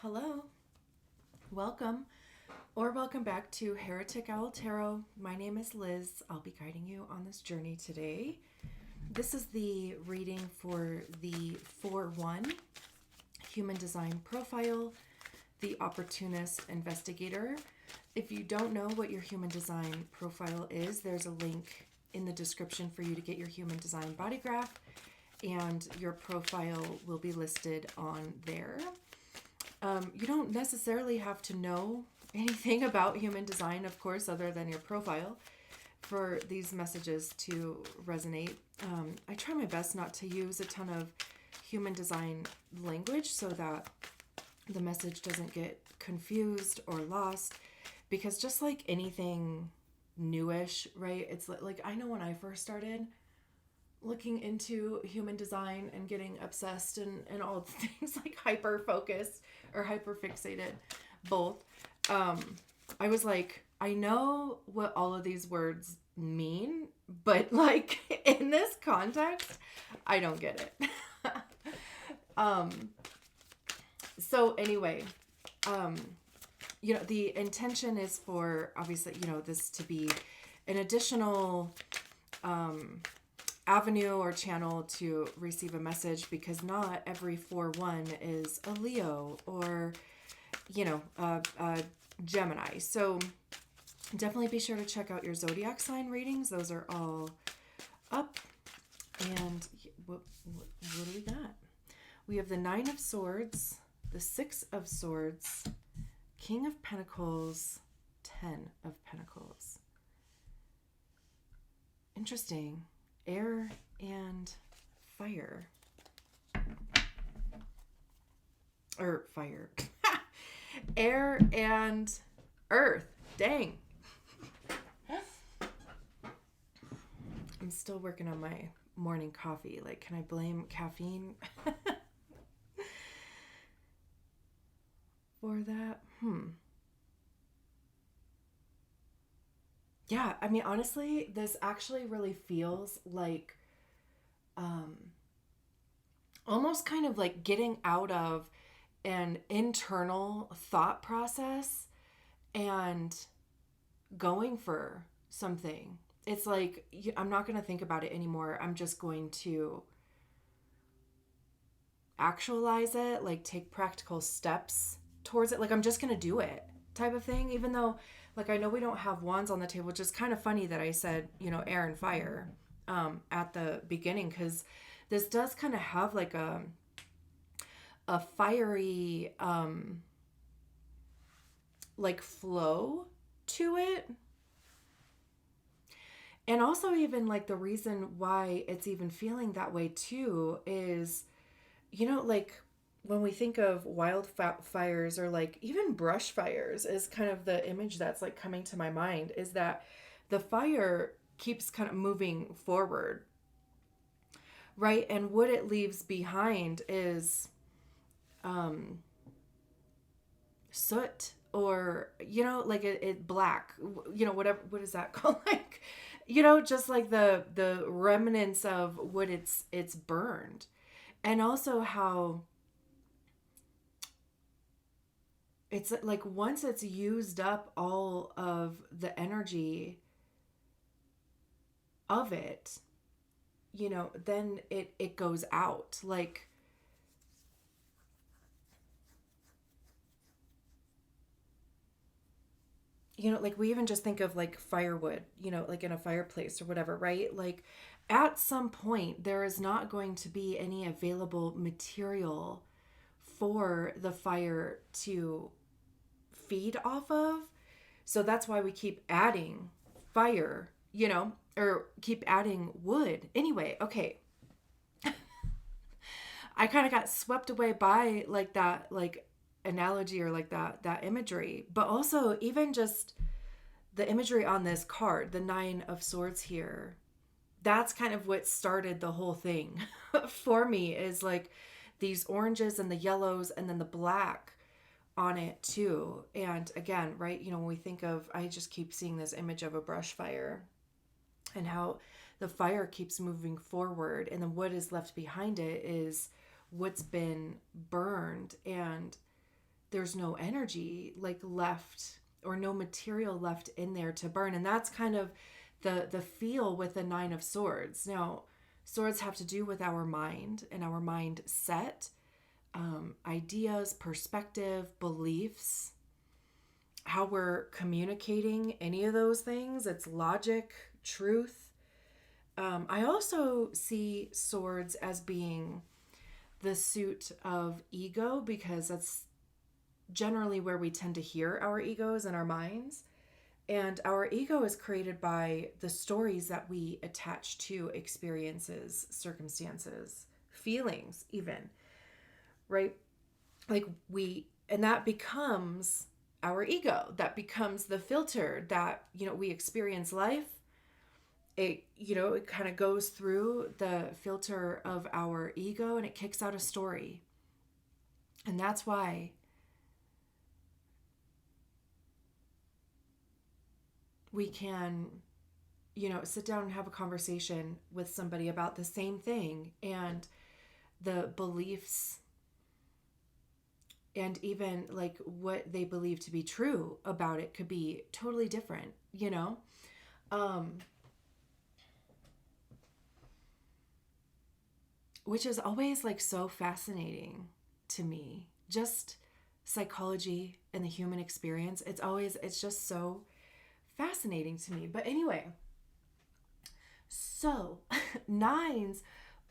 Hello, welcome or welcome back to Heretic Owl Tarot. My name is Liz. I'll be guiding you on this journey today. This is the reading for the 4-1 human design profile, the opportunist investigator. If you don't know what your human design profile is, there's a link in the description for you to get your human design body graph, and your profile will be listed on there. You don't necessarily have to know anything about human design, of course, other than your profile for these messages to resonate. I try my best not to use a ton of human design language so that the message doesn't get confused or lost, because just like anything newish, right? It's like I know when I first started looking into human design and getting obsessed and all the things like hyper focused or hyper fixated, both. I was like, I know what all of these words mean, but like in this context, I don't get it. So anyway, the intention is for obviously, this to be an additional, avenue or channel to receive a message, because not every 4-1 is a Leo or, a Gemini. So definitely be sure to check out your zodiac sign readings. Those are all up. And what do we got? We have the 9 of Swords, the 6 of Swords, King of Pentacles, 10 of Pentacles. Interesting. Air and fire. Or fire. Air and earth. Dang. I'm still working on my morning coffee. Like, can I blame caffeine for that? Yeah, I mean, honestly, this actually really feels like almost kind of like getting out of an internal thought process and going for something. It's like, I'm not going to think about it anymore. I'm just going to actualize it, like take practical steps towards it. Like, I'm just going to do it type of thing, even though, like, I know we don't have wands on the table, which is kind of funny that I said, air and fire at the beginning, because this does kind of have like a fiery like flow to it. And also, even like the reason why it's even feeling that way too is, like when we think of wildfires or like even brush fires is kind of the image that's like coming to my mind, is that the fire keeps kind of moving forward, right? And what it leaves behind is soot, or like it black, whatever, what is that called? Like, just like the remnants of what it's burned. And also how it's like once it's used up all of the energy of it, then it goes out. Like, like we even just think of like firewood, like in a fireplace or whatever, right? Like at some point there is not going to be any available material for the fire to feed off of. So that's why we keep adding fire, or keep adding wood. Anyway, okay. I kind of got swept away by like that, like analogy or like that imagery, but also even just the imagery on this card, the 9 of Swords here. That's kind of what started the whole thing for me, is like these oranges and the yellows and then the black on it too. And again, right, when we think of, I just keep seeing this image of a brush fire and how the fire keeps moving forward, and then what is left behind it is what's been burned. And there's no energy like left, or no material left in there to burn. And that's kind of the feel with the Nine of Swords. Now, swords have to do with our mind and our mindset, ideas, perspective, beliefs, how we're communicating any of those things. It's logic, truth. I also see swords as being the suit of ego, because that's generally where we tend to hear our egos and our minds. And our ego is created by the stories that we attach to experiences, circumstances, feelings, even, right? Like and that becomes our ego. That becomes the filter that, we experience life. It kind of goes through the filter of our ego and it kicks out a story. And that's why we can, sit down and have a conversation with somebody about the same thing, and the beliefs and even like what they believe to be true about it could be totally different, which is always like so fascinating to me. Just psychology and the human experience. It's just so fascinating to me. But anyway, so nines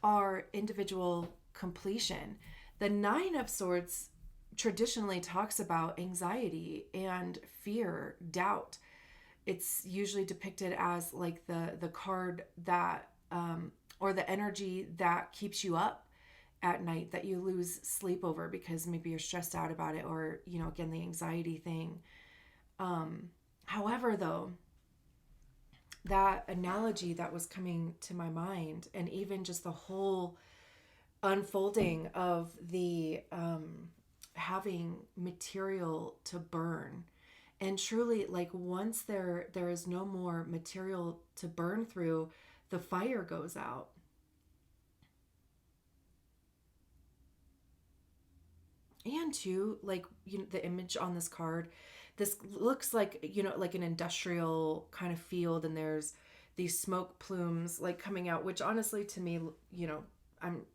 are individual completion. The Nine of Swords traditionally talks about anxiety and fear, doubt. It's usually depicted as like the card that, or the energy that keeps you up at night, that you lose sleep over because maybe you're stressed out about it, or, again, the anxiety thing. However, though, that analogy that was coming to my mind, and even just the whole unfolding of the having material to burn, and truly, like, once there is no more material to burn through, the fire goes out. And too, like, the image on this card, this looks like, like an industrial kind of field, and there's these smoke plumes like coming out, which honestly to me,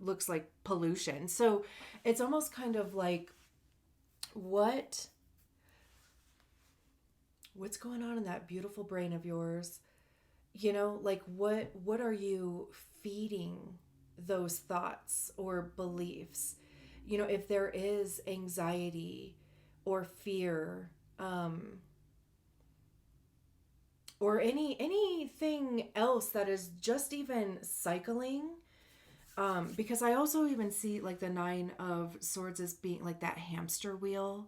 looks like pollution. So it's almost kind of like, what's going on in that beautiful brain of yours? Like what are you feeding those thoughts or beliefs? If there is anxiety or fear, or anything else that is just even cycling, because I also even see like the Nine of Swords as being like that hamster wheel.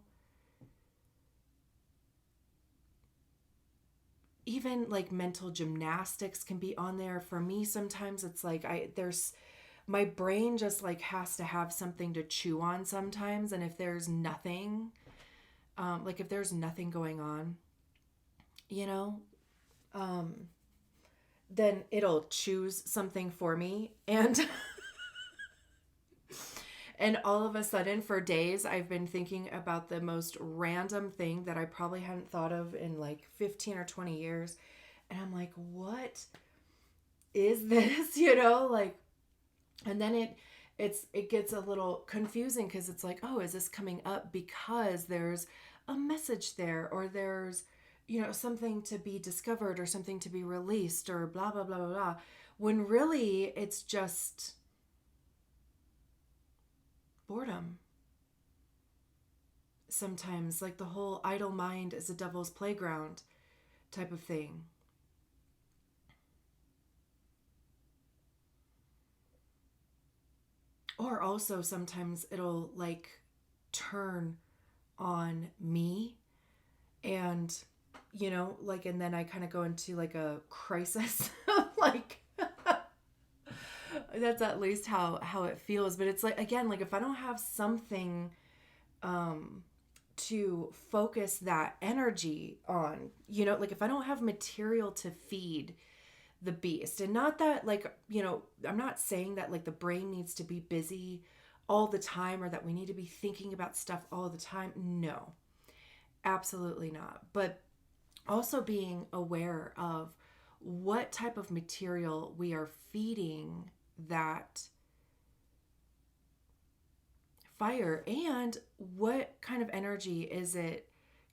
Even like mental gymnastics can be on there. For me, sometimes it's like my brain just like has to have something to chew on sometimes. And if there's nothing, if there's nothing going on, then it'll choose something for me. And and all of a sudden, for days, I've been thinking about the most random thing that I probably hadn't thought of in like 15 or 20 years. And I'm like, what is this? And then it gets a little confusing, because it's like, oh, is this coming up because there's a message there, or there's, something to be discovered, or something to be released, or blah, blah, blah, blah, blah. When really it's just boredom. Sometimes, like the whole idle mind is a devil's playground type of thing. Or also sometimes it'll like turn on me, and and then I kind of go into like a crisis. Like that's at least how it feels. But it's like, again, like if I don't have something to focus that energy on, like if I don't have material to feed the beast, and not that like, I'm not saying that like the brain needs to be busy all the time, or that we need to be thinking about stuff all the time. No, absolutely not. But also being aware of what type of material we are feeding that fire, and what kind of energy is it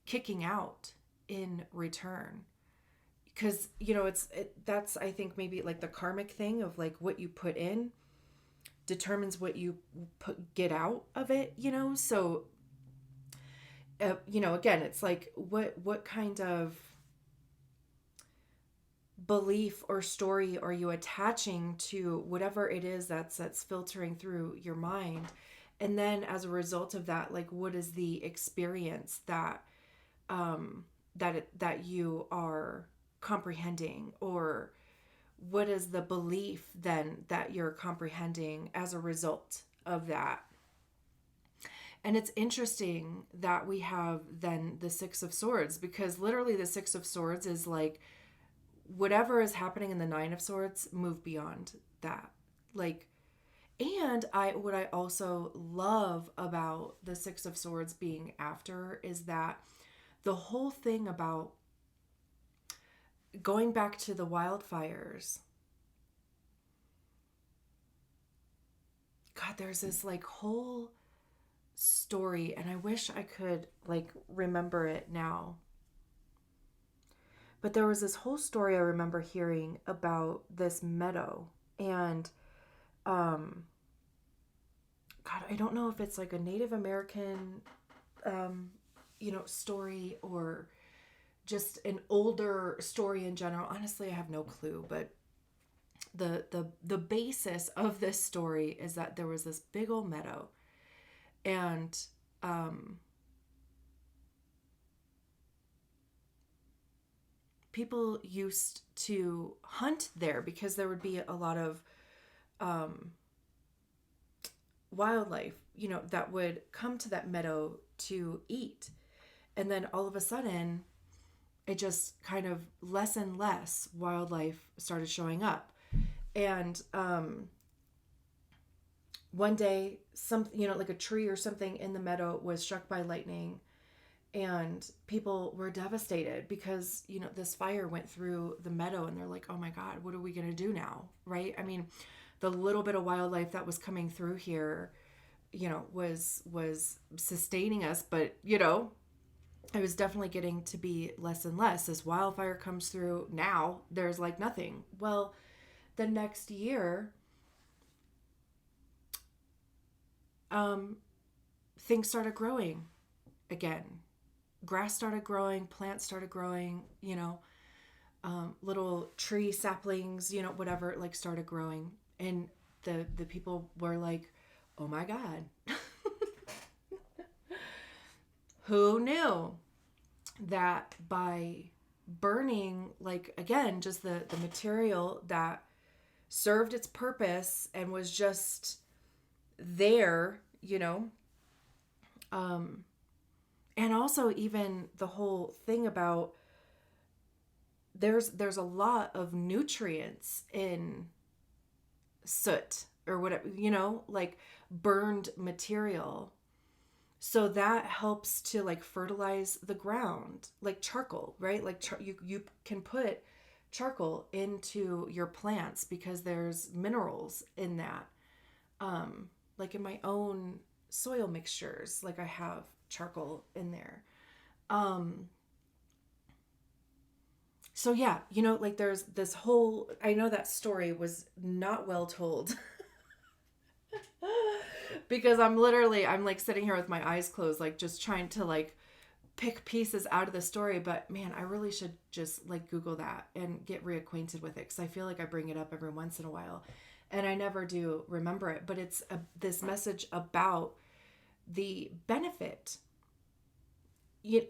kicking out in return. Because that's, I think, maybe like the karmic thing of like what you put in determines what you get out of it, so again, it's like what kind of belief or story are you attaching to whatever it is that's filtering through your mind. And then as a result of that, like, what is the experience that that you are comprehending, or what is the belief then that you're comprehending as a result of that. And it's interesting that we have then the Six of Swords, because literally the Six of Swords is like, whatever is happening in the Nine of Swords, move beyond that. Like, and what I also love about the Six of Swords being after is that the whole thing about going back to the wildfires. God, there's this like whole story, and I wish I could like remember it now. But there was this whole story I remember hearing about this meadow, and God, I don't know if it's like a Native American story, or just an older story in general. Honestly, I have no clue, but the basis of this story is that there was this big old meadow, and people used to hunt there because there would be a lot of wildlife, that would come to that meadow to eat. And then all of a sudden, it just kind of less and less wildlife started showing up. And one day, like a tree or something in the meadow was struck by lightning, and people were devastated because, this fire went through the meadow, and they're like, oh my God, what are we going to do now? Right? I mean, the little bit of wildlife that was coming through here, was sustaining us, but, it was definitely getting to be less and less. As wildfire comes through, now there's like nothing. Well, the next year, things started growing again. Grass started growing, plants started growing, little tree saplings, whatever, like started growing. And the people were like, oh my God. Who knew that by burning, like, again, just the material that served its purpose and was just there, and also even the whole thing about there's a lot of nutrients in soot or whatever, like burned material. So that helps to like fertilize the ground, like charcoal, right? Like you can put charcoal into your plants because there's minerals in that. Like in my own soil mixtures, like I have charcoal in there. So yeah, like there's this whole, I know that story was not well told. Because I'm like sitting here with my eyes closed, like just trying to like pick pieces out of the story. But man, I really should just like Google that and get reacquainted with it, because I feel like I bring it up every once in a while and I never do remember it. But it's this message about the benefit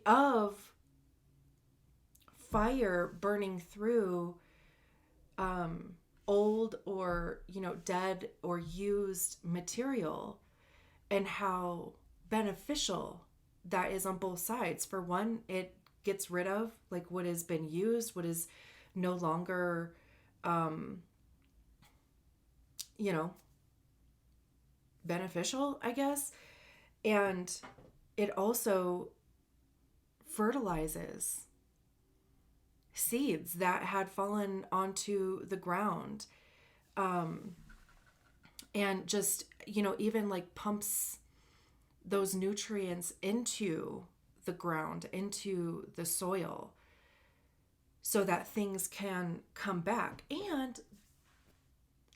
of fire burning through old or dead or used material, and how beneficial that is on both sides. For one, it gets rid of like what has been used, what is no longer beneficial, I guess. And it also fertilizes seeds that had fallen onto the ground. And just, even like pumps those nutrients into the ground, into the soil, so that things can come back. And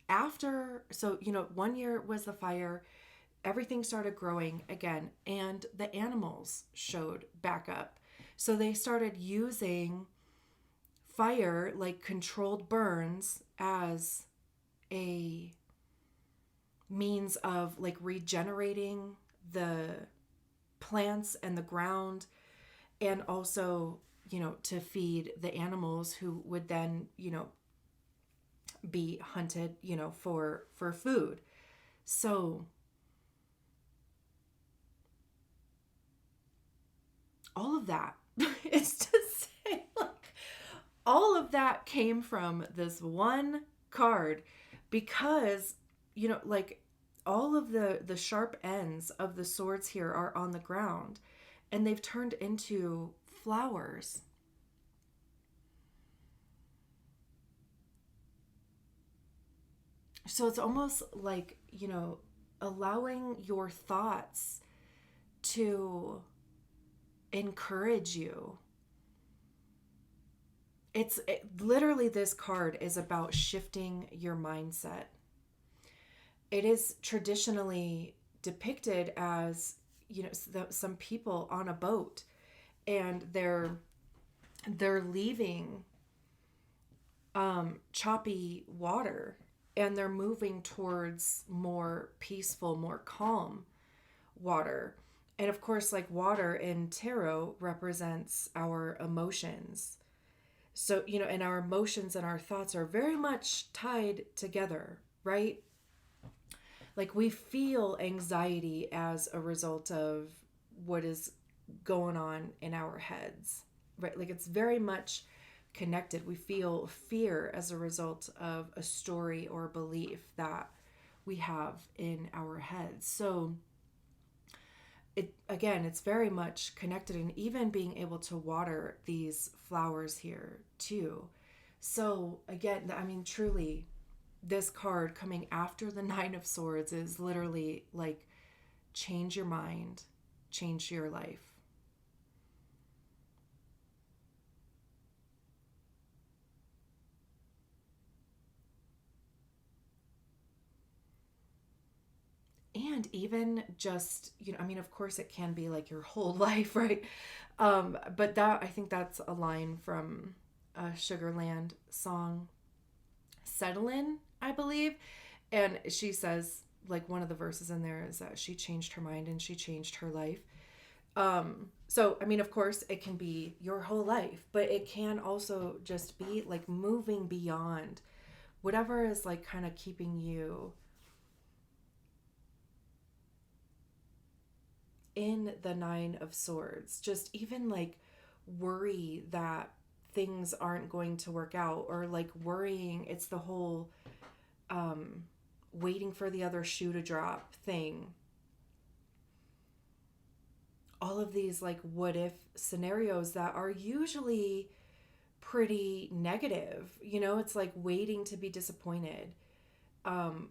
after, so, 1 year was the fire, everything started growing again, and the animals showed back up. So they started using fire, like controlled burns, as a means of like regenerating the plants and the ground, and also, to feed the animals who would then, be hunted, for food. So all of that is to say, like, all of that came from this one card, because, like, all of the sharp ends of the swords here are on the ground, and they've turned into flowers. So it's almost like, allowing your thoughts to encourage you. Literally, this card is about shifting your mindset. It is traditionally depicted as, some people on a boat, and they're leaving choppy water, and they're moving towards more peaceful, more calm water. And of course, like, water in tarot represents our emotions. So, and our emotions and our thoughts are very much tied together, right? Like, we feel anxiety as a result of what is going on in our heads, right? Like, it's very much connected. We feel fear as a result of a story or belief that we have in our heads. So it's very much connected, and even being able to water these flowers here too. So again, I mean, truly, this card coming after the Nine of Swords is literally like, change your mind, change your life. And even just, I mean, of course it can be like your whole life, right? But I think that's a line from a Sugarland song, Settle In, I believe. And she says, like, one of the verses in there is that she changed her mind and she changed her life. So, I mean, of course, it can be your whole life, but it can also just be like moving beyond whatever is like kind of keeping you in the Nine of Swords. Just even like worry that things aren't going to work out, or like worrying, it's the whole waiting for the other shoe to drop thing. All of these like what if scenarios that are usually pretty negative. It's like waiting to be disappointed,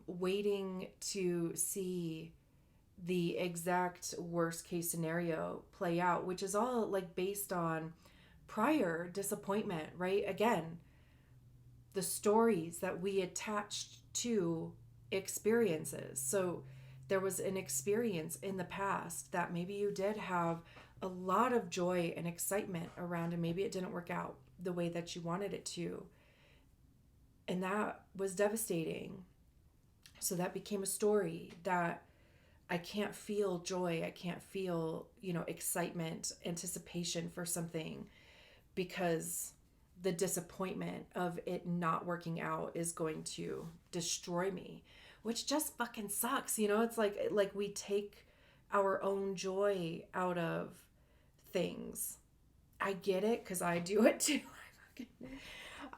waiting to see the exact worst case scenario play out, which is all like based on prior disappointment, right? Again, the stories that we attached to experiences. So there was an experience in the past that maybe you did have a lot of joy and excitement around, and maybe it didn't work out the way that you wanted it to. And that was devastating. So that became a story that I can't feel joy. I can't feel, excitement, anticipation for something, because the disappointment of it not working out is going to destroy me, which just fucking sucks. It's like we take our own joy out of things. I get it, because I do it too.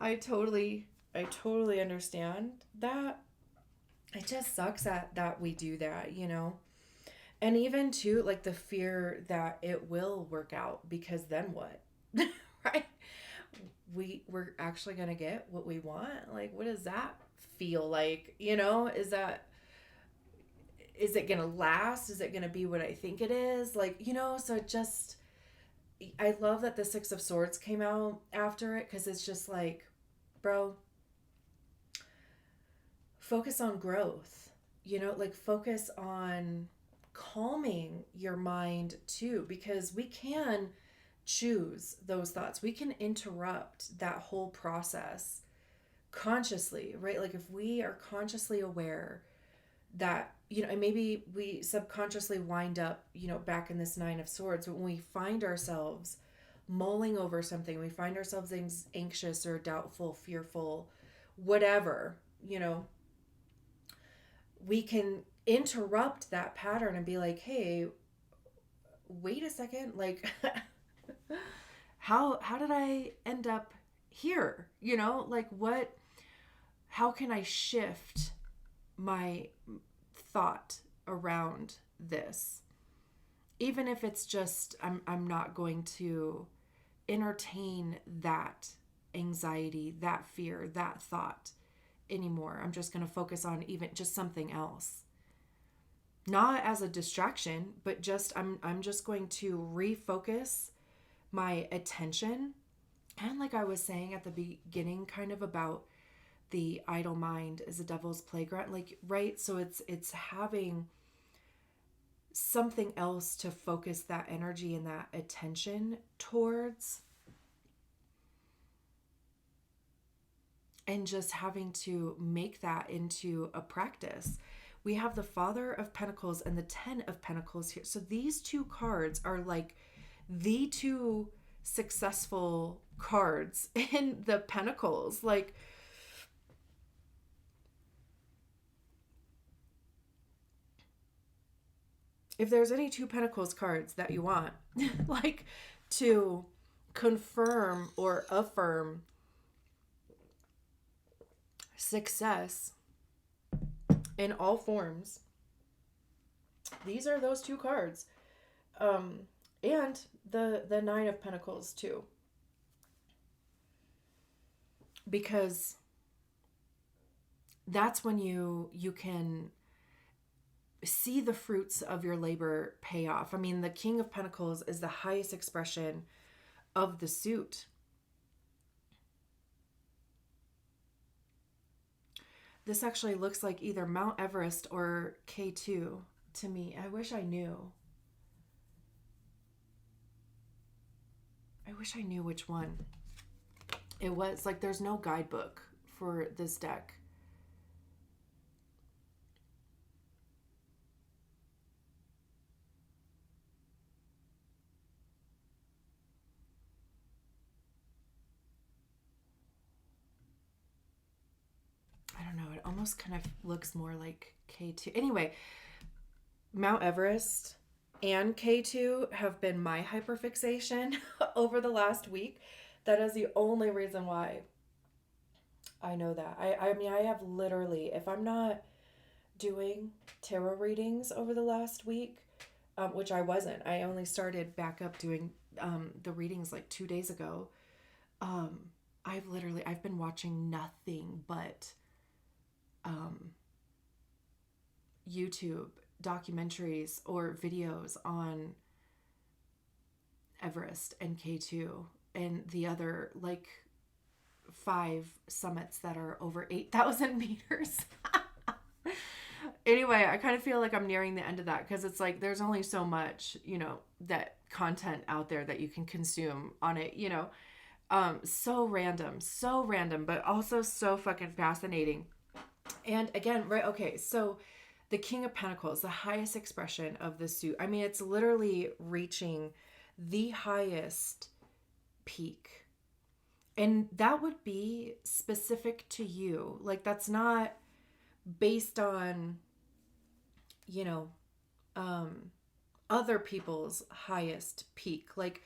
I totally understand that. it just sucks that we do that, you know? And even too, like the fear that it will work out, because then what? Right? We're actually gonna get what we want. Like, what does that feel like? You know, is it gonna last? Is it gonna be what I think it is? Like, you know, so it just, I love that the Six of Swords came out after it, because it's just like, bro, focus on growth. You know, like focus on calming your mind too, because we can choose those thoughts. We can interrupt that whole process consciously, right? Like if we are consciously aware that, you know, and maybe we subconsciously wind up, you know, back in this Nine of Swords, when we find ourselves mulling over something, we find ourselves anxious or doubtful, fearful, whatever, you know, we can interrupt that pattern and be like, hey, wait a second, like how did I end up here? You know, like what, how can I shift my thought around this? Even if it's just I'm not going to entertain that anxiety, that fear, that thought anymore. I'm just going to focus on even just something else. Not as a distraction, but just I'm just going to refocus my attention. And like I was saying at the beginning, kind of about the idle mind is a devil's playground, like, right? So it's having something else to focus that energy and that attention towards, and just having to make that into a practice. We have the Father of Pentacles and the Ten of Pentacles here. So these two cards are like the two successful cards in the Pentacles. Like, if there's any two Pentacles cards that you want, like to confirm or affirm success in all forms, these are those two cards. And the Nine of Pentacles too. Because that's when you can see the fruits of your labor pay off. I mean, the King of Pentacles is the highest expression of the suit. This actually looks like either Mount Everest or K2 to me. I wish I knew. I wish I knew which one. It was like there's no guidebook for this deck. I don't know. It almost kind of looks more like K2. Anyway, Mount Everest and K2 have been my hyperfixation over the last week. That is the only reason why I know that. I mean, I have literally, if I'm not doing tarot readings over the last week, which I wasn't, I only started back up doing the readings like 2 days ago. I've been watching nothing but YouTube documentaries or videos on Everest and K2 and the other like 5 summits that are over 8,000 meters. Anyway, I kind of feel like I'm nearing the end of that, because it's like there's only so much, you know, that content out there that you can consume on it, you know. So random, but also so fucking fascinating. And again, right, okay, so the King of Pentacles, the highest expression of the suit. I mean, it's literally reaching the highest peak. And that would be specific to you. Like, that's not based on, you know, other people's highest peak. Like,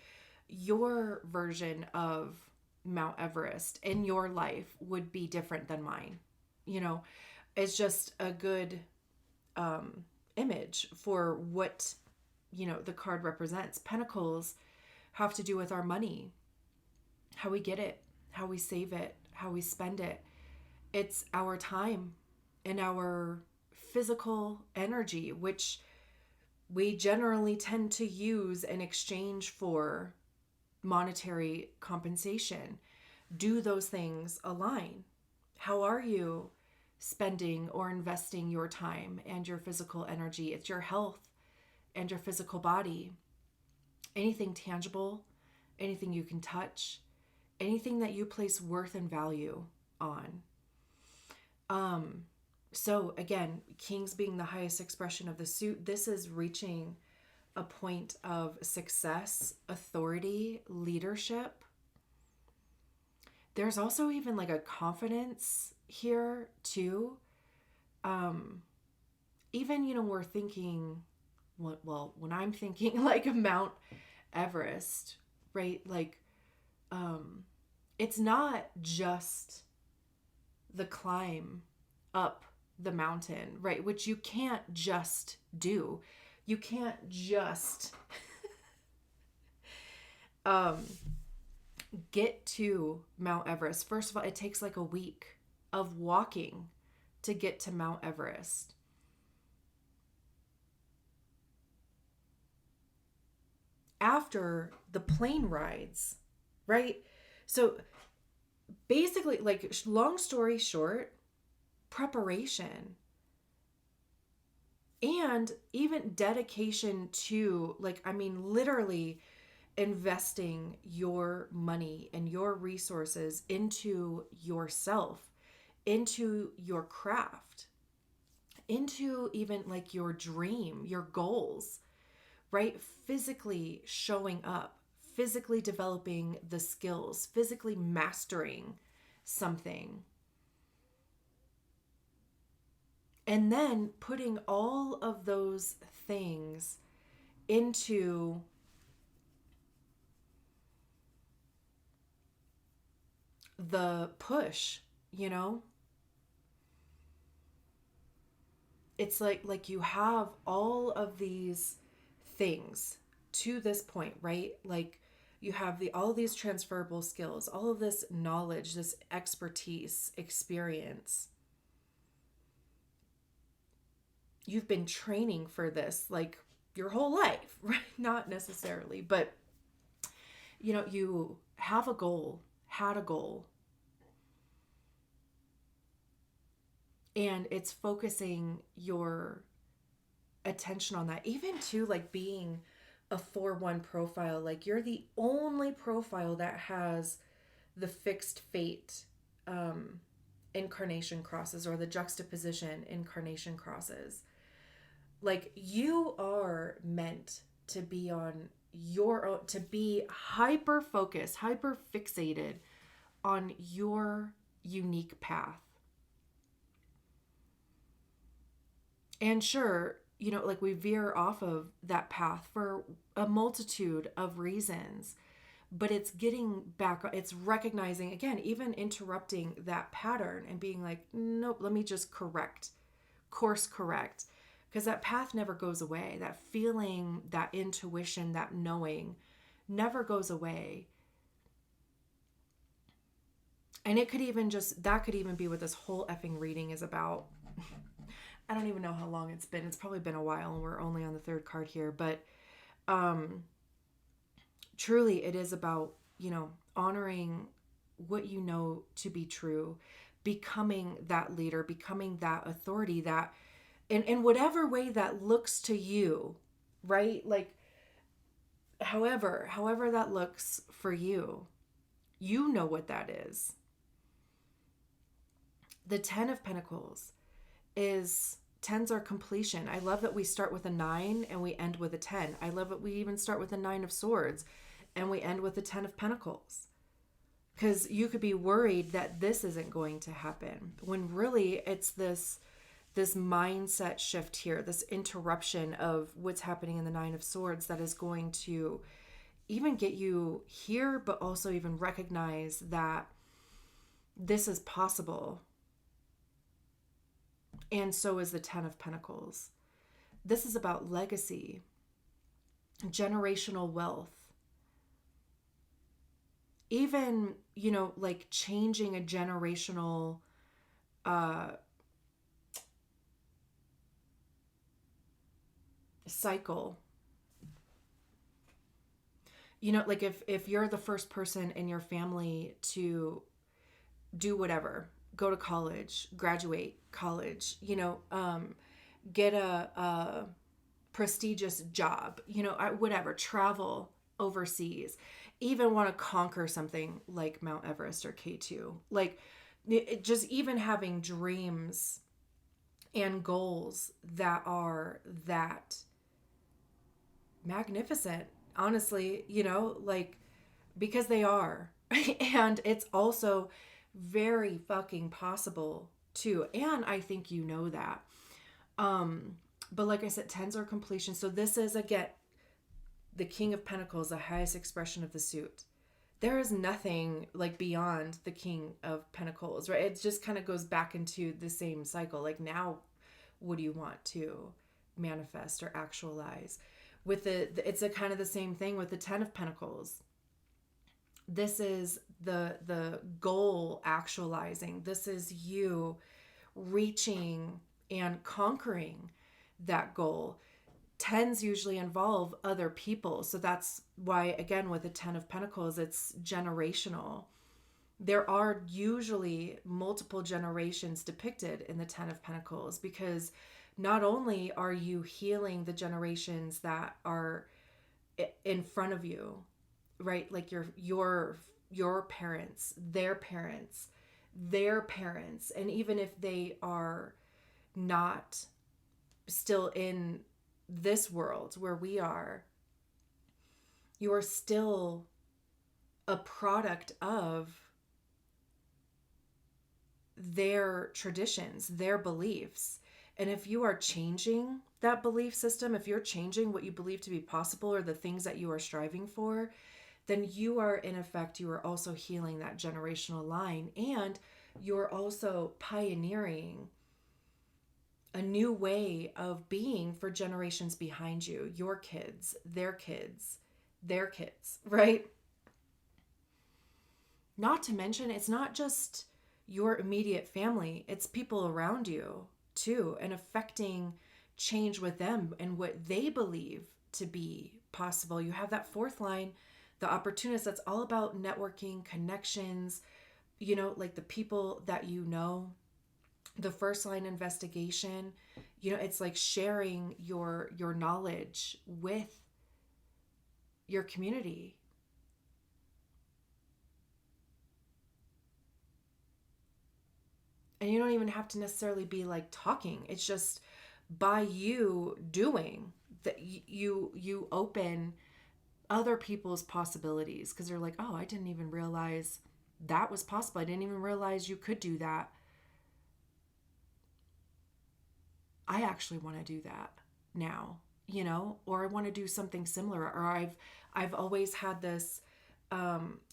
your version of Mount Everest in your life would be different than mine, you know. is just a good image for what, the card represents. Pentacles have to do with our money, how we get it, how we save it, how we spend it. It's our time and our physical energy, which we generally tend to use in exchange for monetary compensation. Do those things align? How are you spending or investing your time and your physical energy? It's your health and your physical body. Anything tangible, anything you can touch, anything that you place worth and value on. So again, Kings being the highest expression of the suit, this is reaching a point of success, authority, leadership. There's also even like a confidence here too. Even, we're thinking, well, when I'm thinking like Mount Everest, right? Like, it's not just the climb up the mountain, right? Which you can't just do. You can't just get to Mount Everest. First of all, it takes like a week of walking to get to Mount Everest. After the plane rides, right? So basically, like, long story short, preparation and even dedication to, like, literally investing your money and your resources into yourself, into your craft, into even like your dream, your goals, right? Physically showing up, physically developing the skills, physically mastering something. And then putting all of those things into the push, It's like you have all of these things to this point, right? Like you have all these transferable skills, all of this knowledge, this expertise, experience. You've been training for this like your whole life, right? Not necessarily, but you have a goal, had a goal. And it's focusing your attention on that. Even to like being a 4-1 profile, like you're the only profile that has the fixed fate incarnation crosses, or the juxtaposition incarnation crosses. Like you are meant to be on your own, to be hyper focused, hyper fixated on your unique path. And sure, like we veer off of that path for a multitude of reasons, but it's getting back, it's recognizing, again, even interrupting that pattern and being like, nope, let me just course correct. Because that path never goes away. That feeling, that intuition, that knowing never goes away. And it could even that could even be what this whole effing reading is about. I don't even know how long it's been. It's probably been a while and we're only on the third card here. But truly it is about, honoring what you know to be true, becoming that leader, becoming that authority, that in whatever way that looks to you, right? Like, however that looks for you, you know what that is. The 10 of Pentacles is, 10s are completion. I love that we start with a 9 and we end with a 10. I love that we even start with a 9 of Swords and we end with the 10 of Pentacles. Because you could be worried that this isn't going to happen, when really it's this mindset shift here, this interruption of what's happening in the 9 of Swords that is going to even get you here, but also even recognize that this is possible. And so is the Ten of Pentacles. This is about legacy, generational wealth, even, like changing a generational cycle. Like if you're the first person in your family to do whatever, go to college, graduate college, get a prestigious job, whatever, travel overseas, even want to conquer something like Mount Everest or K2, like just even having dreams and goals that are that magnificent, honestly, like, because they are. And it's also very fucking possible too. And I think that. But like I said, tens are completion. So this is, again, the King of Pentacles, the highest expression of the suit. There is nothing like beyond the King of Pentacles, right? It just kind of goes back into the same cycle. Like, now, what do you want to manifest or actualize? With it's a kind of the same thing with the Ten of Pentacles. This is the goal actualizing. This is you reaching and conquering that goal. Tens usually involve other people. So that's why, again, with the Ten of Pentacles, it's generational. There are usually multiple generations depicted in the Ten of Pentacles, because not only are you healing the generations that are in front of you, right? Like your parents, their parents, their parents, and even if they are not still in this world where we are, you are still a product of their traditions, their beliefs. And if you are changing that belief system, if you're changing what you believe to be possible or the things that you are striving for, then you are, in effect, you are also healing that generational line, and you're also pioneering a new way of being for generations behind you, your kids, their kids, their kids, right? Not to mention, it's not just your immediate family, it's people around you too, and affecting change with them and what they believe to be possible. You have that fourth line, the opportunist. That's all about networking, connections, like the people that the first line, investigation. It's like sharing your knowledge with your community. And you don't even have to necessarily be like talking. It's just by you doing that, you open other people's possibilities, because they're like, oh, I didn't even realize that was possible. I didn't even realize you could do that. I actually want to do that now, or I want to do something similar, or I've always had this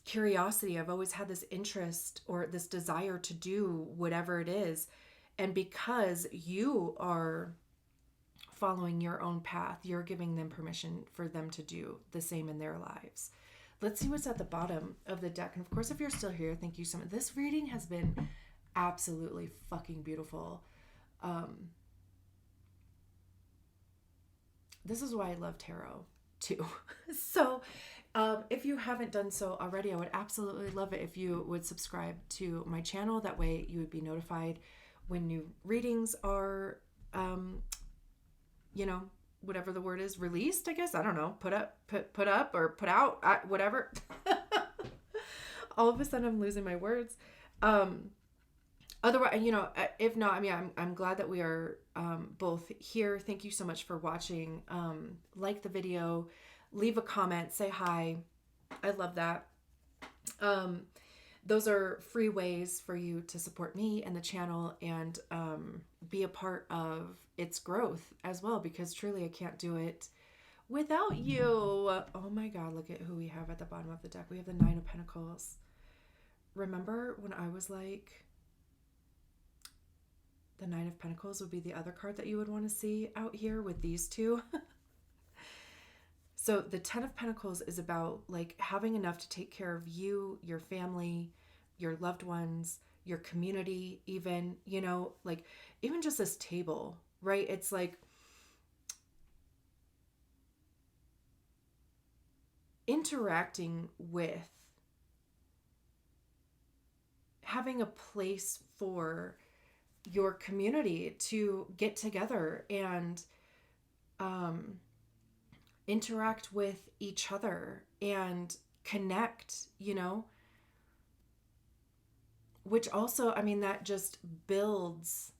curiosity. I've always had this interest or this desire to do whatever it is. And because you are following your own path, you're giving them permission for them to do the same in their lives. Let's see what's at the bottom of the deck. And of course, if you're still here, thank you so much. This reading has been absolutely fucking beautiful. This is why I love tarot too. So if you haven't done so already, I would absolutely love it if you would subscribe to my channel. That way you would be notified when new readings are, whatever the word is, released, I guess. I don't know, put up or put out, whatever. All of a sudden I'm losing my words. Otherwise, if not, I mean, I'm glad that we are both here. Thank you so much for watching. Like the video, leave a comment, say hi. I love that. Those are free ways for you to support me and the channel, and be a part of its growth as well, because truly I can't do it without you. Oh my God, look at who we have at the bottom of the deck. We have the Nine of Pentacles. Remember when I was like, The Nine of Pentacles would be the other card that you would want to see out here with these two. So the Ten of Pentacles is about like having enough to take care of you, your family, your loved ones, your community, even, you know, like even just this table, right? It's like interacting with, having a place for your community to get together and interact with each other and connect, you know, which also, I mean, that just builds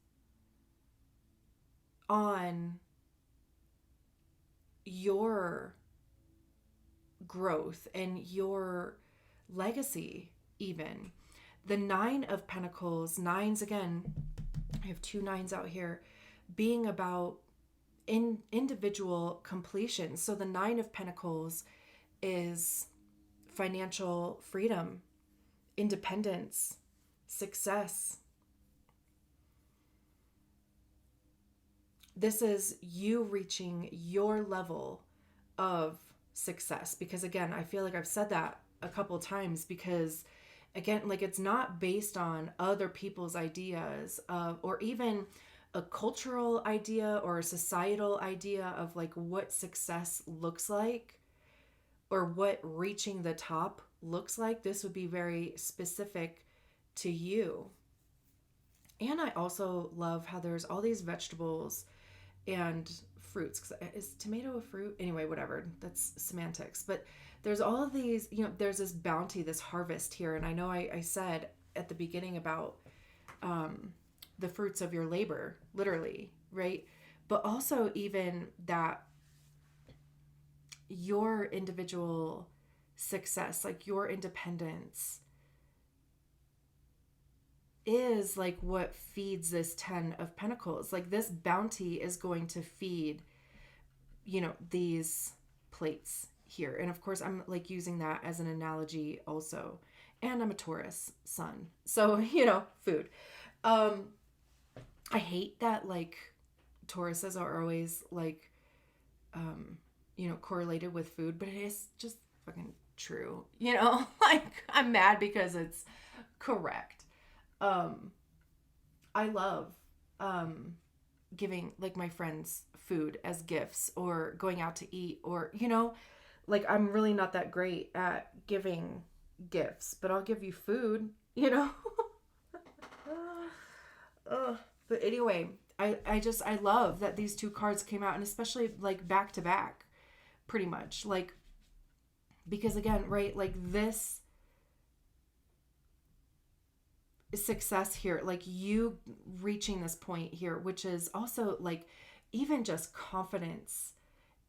on your growth and your legacy, even. The Nine of Pentacles, nines again, I have two nines out here, being about individual completion. So the Nine of Pentacles is financial freedom, independence, success. This is you reaching your level of success. Because again, I feel like I've said that a couple times, because again, like it's not based on other people's ideas of, or even a cultural idea or a societal idea of like what success looks like or what reaching the top looks like. This would be very specific to you. And I also love how there's all these vegetables and fruits. Is tomato a fruit? Anyway, whatever. That's semantics. But there's all of these, you know, there's this bounty, this harvest here. And I know I said at the beginning about the fruits of your labor, literally, right? But also even that your individual success, like your independence, is like what feeds this Ten of Pentacles. Like this bounty is going to feed, you know, these plates here. And of course, I'm like using that as an analogy also. And I'm a Taurus sun. So, you know, food. I hate that like Tauruses are always like, you know, correlated with food, but it is just fucking true. You know, like I'm mad because it's correct. I love giving like my friends food as gifts or going out to eat, or, you know, like I'm really not that great at giving gifts, but I'll give you food, you know? But anyway, I love that these two cards came out, and especially like back to back, pretty much, like, because again, right, like this success here, like you reaching this point here, which is also like even just confidence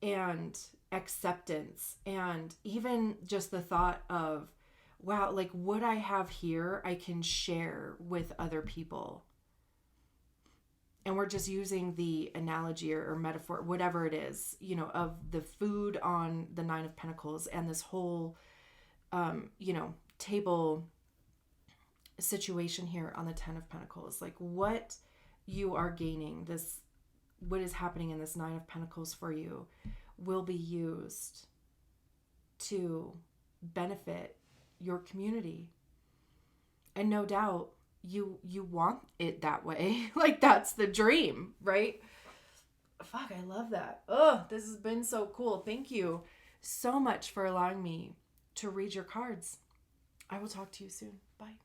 and acceptance, and even just the thought of, wow, like what I have here I can share with other people. And we're just using the analogy or metaphor, whatever it is, you know, of the food on the Nine of Pentacles and this whole you know, table situation here on the Ten of Pentacles. Like what you are gaining, this, what is happening in this Nine of Pentacles for you will be used to benefit your community. And no doubt you want it that way. Like that's the dream, right? Fuck, I love that. Oh, this has been so cool. Thank you so much for allowing me to read your cards. I will talk to you soon. Bye.